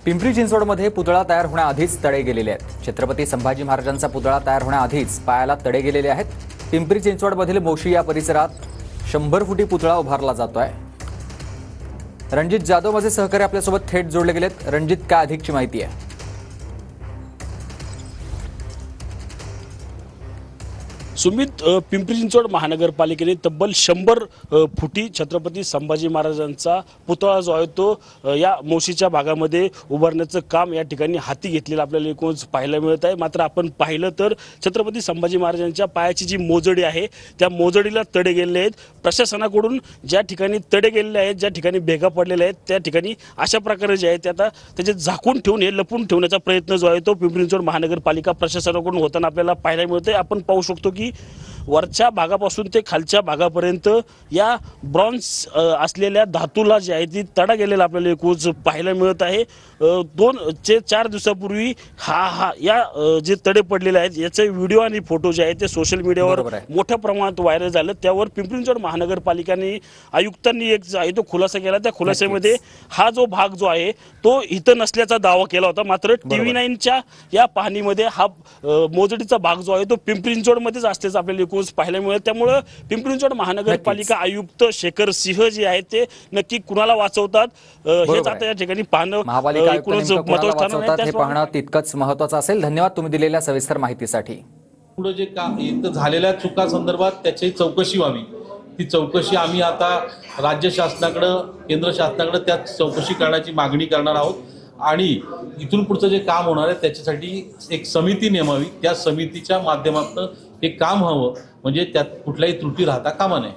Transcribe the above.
पिंपरी चिंचवडमध्ये पुतळा तयार होण्याआधीच तडे गेलेले आहेत। छत्रपती संभाजी महाराजांचा पुतळा तयार होण्याआधीच पायाला तडे गेलेले आहेत। पिंपरी चिंचवडमधील मोशी या परिसरात 100 फुटी पुतळा उभारला जातोय। रणजित जाधव माझे सहकारी आपल्यासोबत थेट जोडले गेलेत। रणजित, काय अधिकची माहिती आहे? सुमित, पिंपरी चिंचवड महानगरपालिकेने तब्बल 100 फुटी छत्रपती संभाजी महाराजांचा पुतळा जो आहे तो या मोशीच्या भागामध्ये उभारण्याचं काम या ठिकाणी हाती घेतलेलं आपल्याला एकूणच पाहायला मिळत आहे। मात्र आपण पाहिलं तर छत्रपती संभाजी महाराजांच्या पायाची जी मोजडी आहे त्या मोजडीला तडे गेलेले आहेत। प्रशासनाकडून ज्या ठिकाणी तडे गेलेले आहेत, ज्या ठिकाणी भेगा पडलेल्या आहेत, त्या ठिकाणी अशा प्रकारे जे आहे ते आता त्याचे झाकून ठेवून हे लपून ठेवण्याचा प्रयत्न जो आहे तो पिंपरी चिंचवड महानगरपालिका प्रशासनाकडून होताना आपल्याला पाहायला मिळतंय। आपण पाहू शकतो की वरच्या भागापासून ते खालच्या भागापर्यंत या ब्रॉन्झ असलेल्या धातूला जे आहे ती तडा गेलेला आपल्याला एकूच पाहायला मिळत आहे। 4 दिवसापूर्वी या जे तडे पडलेले आहेत याचे व्हिडिओ आणि फोटो जे आहेत ते सोशल मीडियावर मोठ्या प्रमाणात व्हायरल झालं। त्यावर पिंपरी चिंचवड महानगरपालिकेने आयुक्तांनी एक जो आहे तो खुलासा केला। त्या खुलाशामध्ये हा जो भाग जो आहे तो इथं नसल्याचा दावा केला होता। मात्र TV9च्या या पाहणीमध्ये हा मोजडीचा भाग जो आहे तो पिंपरी चिंचवडमध्येच असल्याचं आपल्याला पाहायला मिळेल। त्यामुळे पिंपरी चिंचवड महानगरपालिका आयुक्त शेखर सिंह जे आहेत ते नक्की कुणाला वाचवतात हेच आता या ठिकाणी पाहणं हे पाहणं तितकंच महत्त्वाचं असेल। धन्यवाद तुम्ही दिलेल्या सविस्तर माहितीसाठी। पुढे जे इथं झालेल्या चुका संदर्भात त्याची चौकशी व्हावी, ती चौकशी आम्ही आता राज्य शासनाकडे, केंद्र शासनाकडे त्या चौकशी करण्याची मागणी करणार आहोत आणि इथून पुढचं जे काम होणार आहे त्याच्यासाठी एक समिती नेमावी। त्या समितीच्या माध्यमातून हे काम व्हावं, म्हणजे त्यात कुठल्याही त्रुटी राहता कामा नये।